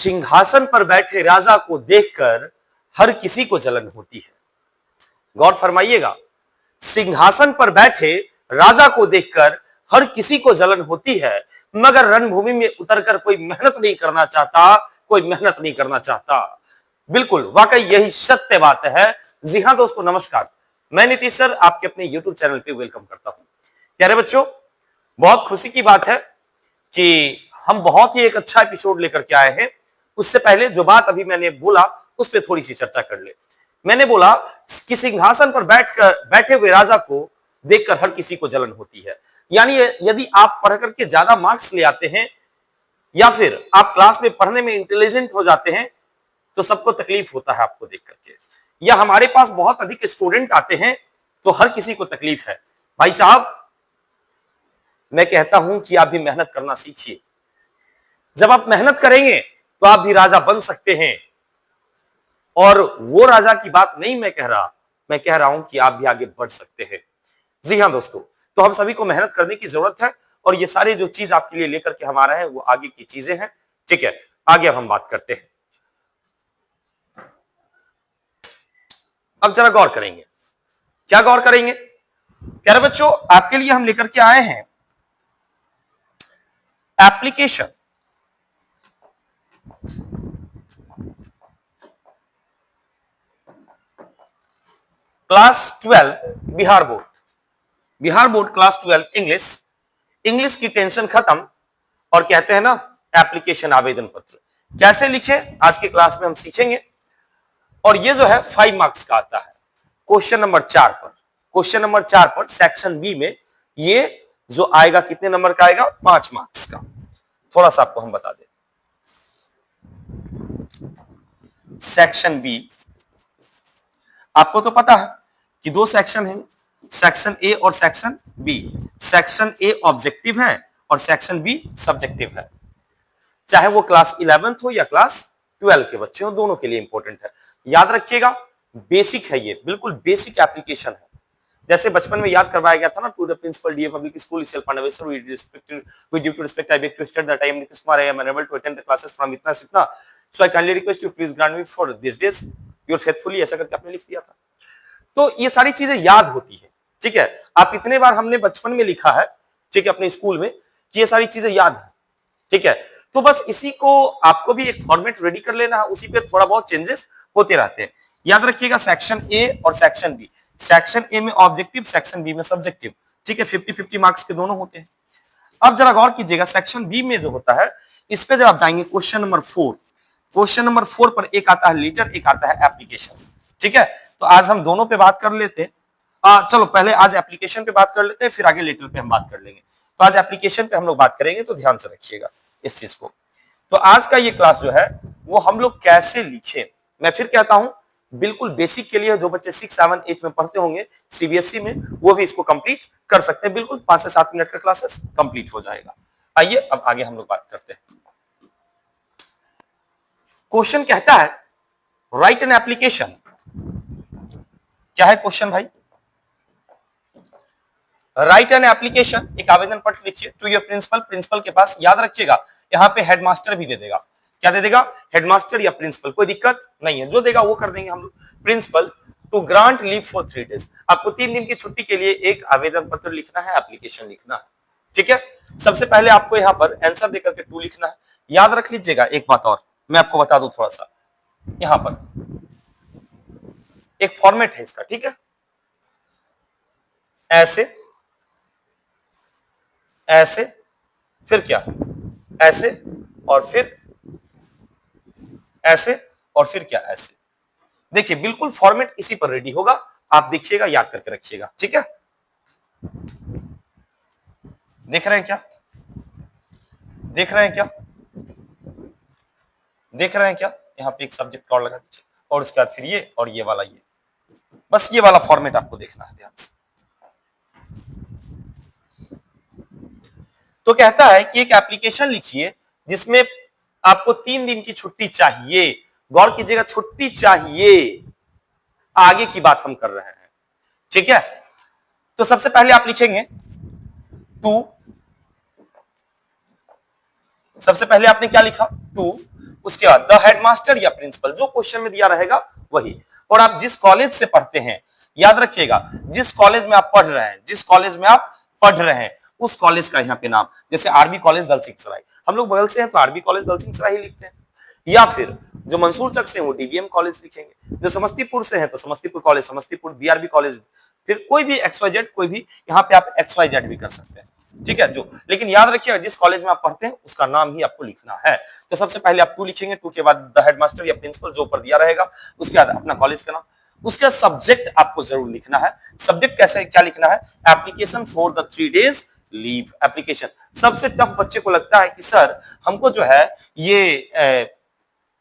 सिंहासन पर बैठे राजा को देखकर हर किसी को जलन होती है। गौर फरमाइएगा, सिंहासन पर बैठे राजा को देखकर हर किसी को जलन होती है, मगर रणभूमि में उतरकर कोई मेहनत नहीं करना चाहता, कोई मेहनत नहीं करना चाहता। बिल्कुल वाकई यही सत्य बात है। जी हां दोस्तों, नमस्कार, मैं नीतीश सर आपके अपने YouTube चैनल पे वेलकम करता हूं। प्यारे बच्चों, बहुत खुशी की बात है कि हम बहुत ही एक अच्छा एपिसोड लेकर के आए हैं। उससे पहले जो बात अभी मैंने बोला उस पर थोड़ी सी चर्चा कर ले। मैंने बोला कि सिंहासन पर बैठे हुए राजा को देखकर हर किसी को जलन होती है। यानी यदि आप पढ़ करके ज्यादा मार्क्स ले आते हैं या फिर आप क्लास में पढ़ने में इंटेलिजेंट हो जाते हैं तो सबको तकलीफ होता है आपको देख करके, या हमारे पास बहुत अधिक स्टूडेंट आते हैं तो हर किसी को तकलीफ है। भाई साहब, मैं कहता हूं कि आप भी मेहनत करना सीखिए। जब आप मेहनत करेंगे तो आप भी राजा बन सकते हैं। और वो राजा की बात नहीं मैं कह रहा हूं कि आप भी आगे बढ़ सकते हैं। जी हां दोस्तों, तो हम सभी को मेहनत करने की जरूरत है और ये सारी जो चीज आपके लिए लेकर के हम आ रहे हैं वो आगे की चीजें हैं। ठीक है, आगे अब हम बात करते हैं। अब जरा गौर करेंगे। क्या गौर करेंगे प्यारे बच्चों? आपके लिए हम लेकर के आए हैं application. Class 12 Bihar board class 12 English की टेंशन खत्म और कहते हैं ना एप्लीकेशन आवेदन पत्र कैसे लिखे आज की क्लास में हम सीखेंगे। और ये जो है 5 मार्क्स का आता है क्वेश्चन नंबर 4 पर सेक्शन बी में ये जो आएगा कितने नंबर का आएगा? 5 मार्क्स का। थोड़ा सा आपको हम बता दें, सेक्शन बी आपको तो पता है कि 2 सेक्शन है, सेक्शन ए और section B. Section A objective है और सेक्शन बी सब्जेक्टिव है। चाहे वो क्लास 11th हो या क्लास 12 के बच्चे हो, दोनों के लिए इंपॉर्टेंट है। याद रखिएगा, बेसिक है, ये बिल्कुल बेसिक एप्लीकेशन है। जैसे बचपन में याद करवाया गया था ना, to the principal DA public school self Pandaveshwar with due to respect I beg to state that I am Nitish Kumar, I am unable to attend the classes from इतना से इतना, so I kindly request you please grant me for these days your faithfully, ऐसा करके आपने लिख दिया था। तो ये सारी चीजें याद होती है। ठीक है, आप इतने बार हमने बचपन में लिखा है, ठीक है, अपने स्कूल में, कि ये सारी चीजें याद है। ठीक है, तो बस इसी को आपको भी एक फॉर्मेट रेडी कर लेना है, उसी पे थोड़ा बहुत चेंजेस होते रहते हैं। याद रखिएगा, सेक्शन ए और सेक्शन बी, सेक्शन ए में ऑब्जेक्टिव, सेक्शन बी में सब्जेक्टिव। ठीक है, 50-50 मार्क्स के दोनों होते हैं। अब जरा गौर कीजिएगा, सेक्शन बी में जो होता है इस पे जब आप जाएंगे क्वेश्चन नंबर 4, क्वेश्चन नंबर 4 पर एक आता है लेटर, एक आता है एप्लीकेशन। ठीक है, तो आज हम दोनों पे बात कर लेते हैं। चलो पहले आज एप्लीकेशन पे बात कर लेते हैं, फिर आगे लेटर पे हम बात कर लेंगे। तो आज एप्लीकेशन पे हम लोग बात करेंगे, तो ध्यान से रखिएगा इस चीज को। तो आज का ये क्लास जो है वो हम लोग कैसे लिखें, मैं फिर कहता हूं, बिल्कुल बेसिक के लिए जो बच्चे 6, 7, 8 में पढ़ते होंगे सीबीएसई में, वो भी इसको कंप्लीट कर सकते हैं। बिल्कुल 5 से 7 मिनट का क्लासेस कंप्लीट हो जाएगा। आइए अब आगे हम लोग बात करते हैं। क्वेश्चन कहता है राइट एन एप्लीकेशन। क्या है क्वेश्चन भाई? राइट एन एप्लीकेशन, एक आवेदन पत्र लिखिए टू योर प्रिंसिपल। प्रिंसिपल के पास, याद रखिएगा यहां पे हेडमास्टर भी दे देगा। क्या दे देगा? हेडमास्टर या प्रिंसिपल, कोई दिक्कत नहीं है, जो देगा वो कर देंगे हम लोग। Principal to grant leave for 3 days, आपको 3 दिन की छुट्टी के लिए एक आवेदन पत्र लिखना है, एप्लीकेशन लिखना है। ठीक है, सबसे पहले आपको यहाँ पर आंसर देकर के 2 लिखना है। याद रख लीजिएगा एक बात और मैं आपको बता दूं थोड़ा सा, यहां पर एक फॉर्मेट है इसका। ठीक है, ऐसे ऐसे, फिर क्या, ऐसे और फिर ऐसे और फिर क्या, ऐसे। देखिए बिल्कुल फॉर्मेट इसी पर रेडी होगा, आप देखिएगा, याद करके रखिएगा। ठीक है, देख रहे हैं क्या? देख रहे हैं क्या? देख रहे हैं क्या? यहां पे एक सब्जेक्ट और लगा दीजिए और उसके बाद फिर ये और ये वाला, ये बस ये वाला फॉर्मेट आपको देखना है ध्यान से। तो कहता है कि एक एप्लीकेशन लिखिए जिसमें आपको 3 दिन की छुट्टी चाहिए। गौर कीजिएगा, छुट्टी चाहिए, आगे की बात हम कर रहे हैं। ठीक है, तो सबसे पहले आप लिखेंगे टू, सबसे पहले आपने क्या लिखा? टू उसके बाद द हेडमास्टर या प्रिंसिपल, जो क्वेश्चन में दिया रहेगा वही। और आप जिस कॉलेज से पढ़ते हैं, याद रखिएगा जिस कॉलेज में आप पढ़ रहे हैं, जिस कॉलेज में आप पढ़ रहे हैं उस कॉलेज का यहाँ पे नाम, जैसे आरबी कॉलेज दलसिंहसराय, हम लोग बगल से हैं तो आरबी कॉलेज दलसिंहसराय ही लिखते हैं। या फिर जो मंसूर चक से वो डीवीएम कॉलेज लिखेंगे, जो समस्तीपुर से है तो Samastipur college, Samastipur BRB college, फिर कोई भी एक्सवाईजेड, कोई भी, यहाँ पे आप एक्सवाईजेड भी कर सकते हैं, ठीक है। जो लेकिन याद रखिएगा जिस कॉलेज में आप पढ़ते हैं उसका नाम ही आपको लिखना है। तो सबसे पहले आप टू लिखेंगे, टू के बाद द हेडमास्टर या प्रिंसिपल जो ऊपर दिया रहेगा, उसके बाद अपना कॉलेज का नाम, उसका सब्जेक्ट आपको जरूर लिखना है। सब्जेक्ट कैसे क्या लिखना है, application for the 3 days leave application. सबसे टफ बच्चे को लगता है कि सर हमको जो है ये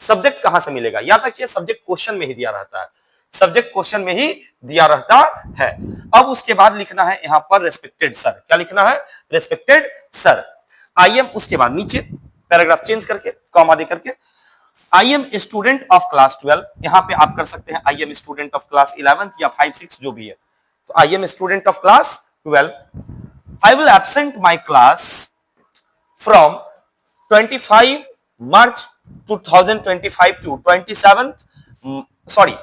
सब्जेक्ट कहां से मिलेगा, याद रखिए सब्जेक्ट क्वेश्चन में ही दिया रहता है, सब्जेक्ट क्वेश्चन में ही दिया रहता है। अब उसके बाद लिखना है यहां पर रेस्पेक्टेड सर, क्या लिखना है, रेस्पेक्टेड सर। आई एम, उसके बाद नीचे पैराग्राफ चेंज करके कॉमा दे करके आई एम स्टूडेंट ऑफ क्लास 12, यहां पे आप कर सकते हैं आई एम स्टूडेंट ऑफ क्लास 11 या 5 6 जो भी है। तो आई am student of class 12, I will absent my class from 25 March 2025 to 27th, sorry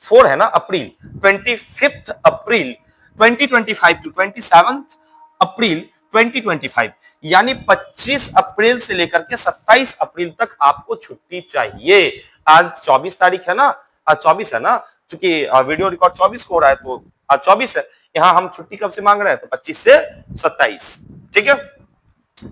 4 है ना अप्रैल, 25th अप्रैल 2025 to 27th अप्रैल 2025, यानी 25 अप्रैल से लेकर के 27 अप्रैल तक आपको छुट्टी चाहिए। आज 24 तारीख है ना, आज 24 है ना, क्योंकि वीडियो रिकॉर्ड 24 को हो रहा है तो आज 24 है, यहां हम छुट्टी कब से मांग रहे हैं, तो 25 से 27, ठीक है,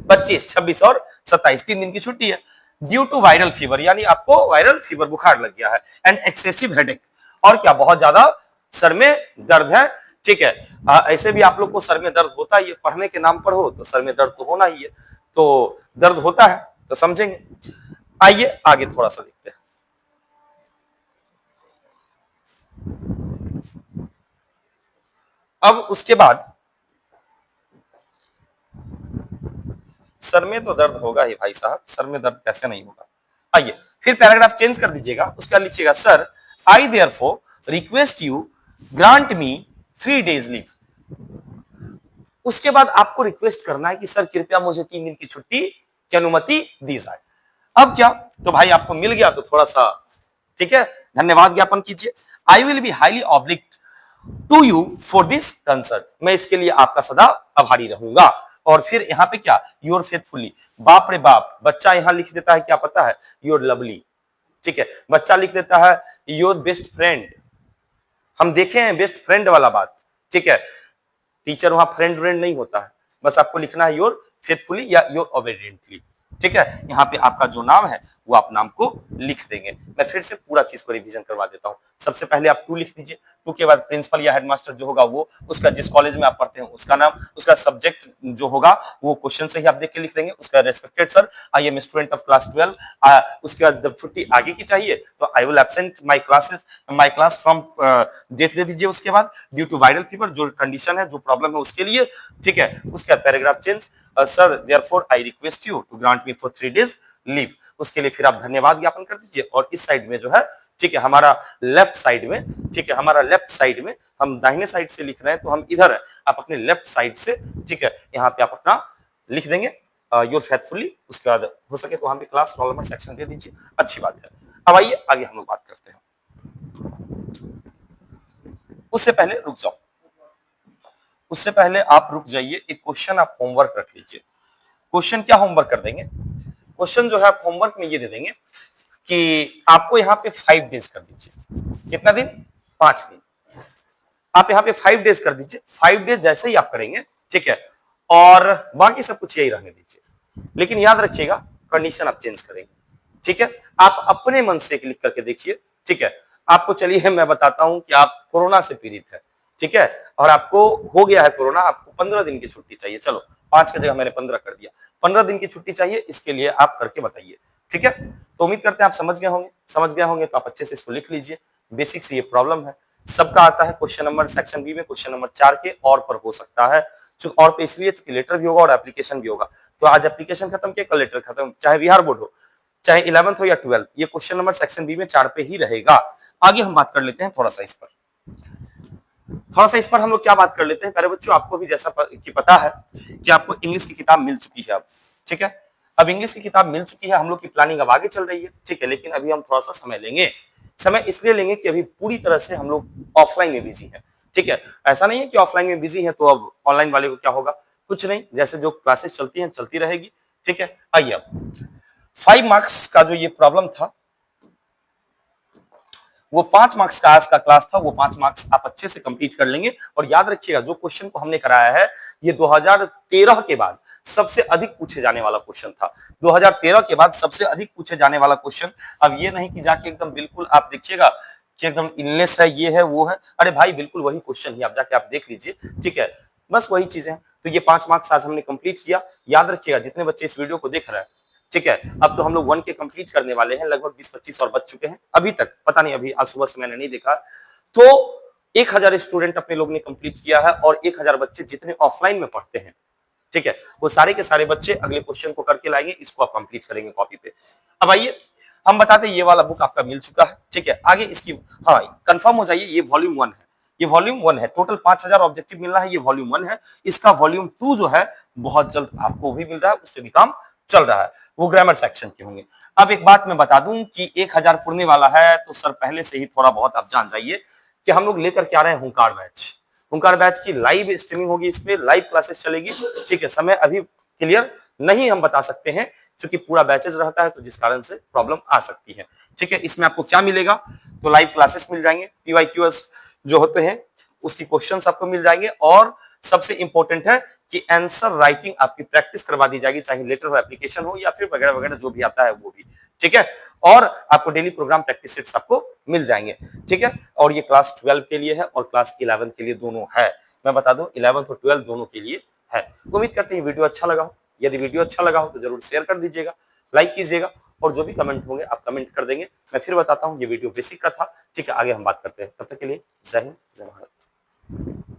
25 26 और 27 3 दिन की छुट्टी है। ड्यू टू वायरल फीवर, यानी आपको वायरल फीवर बुखार लग गया है, एंड एक्सेसिव हेडेक, और क्या बहुत ज्यादा सर में दर्द है, ठीक है। ऐसे भी आप लोग को सर में दर्द होता ही है, पढ़ने के नाम पर हो तो सर में दर्द तो होना ही है, तो दर्द होता है तो समझेंगे। आइए आगे थोड़ा सा देखते हैं। अब उसके बाद सर में तो दर्द होगा ही भाई साहब, सर में दर्द कैसे नहीं होगा। आइए फिर पैराग्राफ चेंज कर दीजिएगा, उसका लिखिएगा sir I therefore request you grant me 3 days leave. उसके बाद आपको रिक्वेस्ट करना है कि सर कृपया मुझे 3 दिन की छुट्टी की अनुमति दी जाए। अब क्या, तो भाई आपको मिल गया तो थोड़ा सा, ठीक है, धन्यवाद ज्ञापन कीजिए। I will be highly obliged to you for this concern, मैं इसके लिए आपका सदा आभारी रहूंगा। और फिर यहाँ पे क्या, योर फेथफुली, बाप रे बाप, बच्चा यहाँ लिख देता है क्या पता है, योर लवली, ठीक है, बच्चा लिख देता है योर बेस्ट फ्रेंड, हम देखे हैं बेस्ट फ्रेंड वाला बात, ठीक है, टीचर वहां फ्रेंड व्रेंड नहीं होता है, बस आपको लिखना है योर फेथफुली या योर ओबीडिएंटली, ठीक है। यहाँ पे आपका जो नाम है वो आप नाम को लिख देंगे। मैं फिर से पूरा चीज को रिवीजन करवा देता हूँ। सबसे पहले आप टू लिख दीजिए, टू के बाद प्रिंसिपल या हेडमास्टर जो होगा वो, उसका जिस कॉलेज में आप पढ़ते हैं उसका नाम, उसका सब्जेक्ट जो होगा वो क्वेश्चन से ही आप देख के लिख देंगे, उसका respected sir I am student of class 12, उसके बाद जब छुट्टी आगे की चाहिए तो I will absent my class from, date दे दीजिए, उसके बाद ड्यू टू वायरल फीवर, जो कंडीशन है जो प्रॉब्लम है उसके लिए, ठीक है। उसके बाद paragraph change, sir therefore I request you to grant me for 3 days leave, उसके लिए फिर आप धन्यवाद ज्ञापन कर दीजिए। और इस साइड में जो है, ठीक है, हमारा लेफ्ट साइड में, ठीक है, हमारा लेफ्ट साइड में, हम दाहिने साइड से लिख रहे हैं तो हम इधर है, आप अपने लेफ्ट साइड से, ठीक है, यहाँ पे आप अपना लिख देंगे योर फेथफुली, उसके बाद हो सके तो वहां पे क्लास रोल नंबर सेक्शन दे दीजिए, अच्छी बात है। अब आइए आगे हम लोग बात करते हैं। उससे पहले रुक जाओ, उससे पहले आप रुक जाइए, एक क्वेश्चन आप होमवर्क रख लीजिए। क्वेश्चन क्या होमवर्क कर देंगे, क्वेश्चन जो है आप होमवर्क में ये दे देंगे कि आपको यहाँ पे 5 days कर दीजिए, कितना दिन, 5 दिन, आप यहाँ पे 5 days कर दीजिए। 5 days जैसे ही आप करेंगे, ठीक है, और बाकी सब कुछ यही रहने दीजिए, लेकिन याद रखिएगा कंडीशन आप चेंज करेंगे, ठीक है। आप अपने मन से लिख करके देखिए, ठीक है। आपको चलिए मैं बताता हूं कि आप कोरोना से पीड़ित है, ठीक है, और आपको हो गया है कोरोना, आपको 15 दिन की छुट्टी चाहिए, चलो 5 की जगह मैंने 15 कर दिया, 15 दिन की छुट्टी चाहिए, इसके लिए आप करके बताइए, ठीक है। तो उम्मीद करते हैं आप समझ गए होंगे, समझ गए होंगे तो आप अच्छे से इसको लिख लीजिए। बेसिक से ये प्रॉब्लम है, सबका आता है, क्वेश्चन नंबर सेक्शन बी में क्वेश्चन नंबर 4 के और पर हो सकता है, और पे इसलिए क्योंकि लेटर भी होगा और एप्लीकेशन भी होगा। तो आज एप्लीकेशन खत्म किया, कल लेटर खत्म, चाहे बिहार बोर्ड हो, चाहे 11th हो या 12th, ये क्वेश्चन नंबर सेक्शन बी में 4 पे ही रहेगा। आगे हम बात कर लेते हैं थोड़ा सा इस पर, हम लोग क्या बात कर लेते हैं। पहले बच्चों आपको भी जैसा कि पता है कि आपको इंग्लिश की किताब मिल चुकी है अब, ठीक है। अब इंग्लिश की किताब मिल चुकी है, हम लोग की प्लानिंग अब आगे चल रही है, ठीक है, लेकिन अभी हम थोड़ा सा समय लेंगे। समय इसलिए लेंगे कि अभी पूरी तरह से हम लोग ऑफलाइन में बिजी हैं, ठीक है। ऐसा नहीं है कि ऑफलाइन में बिजी है तो अब ऑनलाइन वाले को क्या होगा, कुछ नहीं, जैसे जो क्लासेस चलती हैं चलती रहेगी, ठीक है। आइए अब 5 मार्क्स का जो ये प्रॉब्लम था, वो 5 मार्क्स का आज का क्लास था, वो 5 मार्क्स आप अच्छे से कंप्लीट कर लेंगे। और याद रखिएगा जो क्वेश्चन को हमने कराया है ये 2013 के बाद सबसे अधिक पूछे जाने वाला क्वेश्चन था। 2013 के बाद सबसे अधिक पूछे जाने वाला क्वेश्चन। अब ये नहीं कि जाके एकदम बिल्कुल आप देखिएगा कि एकदम इलनेस है, ये है, वो है, अरे भाई बिल्कुल वही क्वेश्चन ही आप जाके आप देख लीजिए, ठीक है, बस वही चीजें हैं। तो ये 5 मार्क्स आज हमने कंप्लीट किया। याद रखिएगा जितने बच्चे इस वीडियो को देख रहे हैं, ठीक है, अब तो हम लोग 1 के कंप्लीट करने वाले हैं, लगभग 20-25 और बच चुके हैं अभी तक, पता नहीं अभी आज सुबह से मैंने नहीं देखा। तो 1000 स्टूडेंट अपने लोग ने कंप्लीट किया है और 1000 बच्चे जितने ऑफलाइन में पढ़ते हैं, ठीक है, वो सारे के सारे बच्चे अगले क्वेश्चन को करके लाएंगे, इसको आप कंप्लीट करेंगे कॉपी पे। अब आइए हम बताते हैं ये वाला बुक आपका मिल चुका है, ठीक है, आगे इसकी हाँ कंफर्म हो जाइए, ये वॉल्यूम 1 है, ये वॉल्यूम 1 है, टोटल 5000 ऑब्जेक्टिव मिल रहा है, ये वॉल्यूम 1 है। इसका वॉल्यूम 2 जो है बहुत जल्द आपको भी मिल रहा है, उस पर भी काम चल रहा है, वो ग्रामर सेक्शन के होंगे। अब एक बात मैं बता दूं कि 1000 पुरने वाला है तो सर पहले से ही थोड़ा बहुत आप जान जाइए कि हम लोग लेकर के आ रहे हैं हुंकार बैच। हुंकार बैच की लाइव स्ट्रीमिंग होगी, इसमें लाइव क्लासेस चलेगी, ठीक है। समय अभी क्लियर नहीं हम बता सकते हैं क्योंकि पूरा बैचेस रहता है तो जिस कारण से प्रॉब्लम आ सकती है, ठीक है। इसमें आपको क्या मिलेगा, तो लाइव क्लासेस मिल जाएंगे, पीवाईक्यूएस जो होते हैं उसकी क्वेश्चंस आपको मिल जाएंगे, और सबसे इंपॉर्टेंट है कि आंसर राइटिंग आपकी प्रैक्टिस करवा दी जाएगी, चाहे लेटर हो, एप्लीकेशन हो, या फिर वगैरह वगैरह जो भी आता है वो भी, ठीक है। और आपको डेली प्रोग्राम प्रैक्टिस सेट्स आपको मिल जाएंगे, ठीक है। और ये क्लास 12 के लिए है और क्लास 11 के लिए दोनों है, मैं बता दूं 11 और 12 दोनों के लिए है। उम्मीद करते हैं वीडियो अच्छा लगा हो, यदि वीडियो अच्छा लगा हो तो जरूर शेयर कर दीजिएगा, लाइक कीजिएगा, और जो भी कमेंट होंगे आप कमेंट कर देंगे। मैं फिर बताता हूँ ये वीडियो बेसिक का था, ठीक है, आगे हम बात करते हैं, तब तक के लिए जय हिंद जय भारत।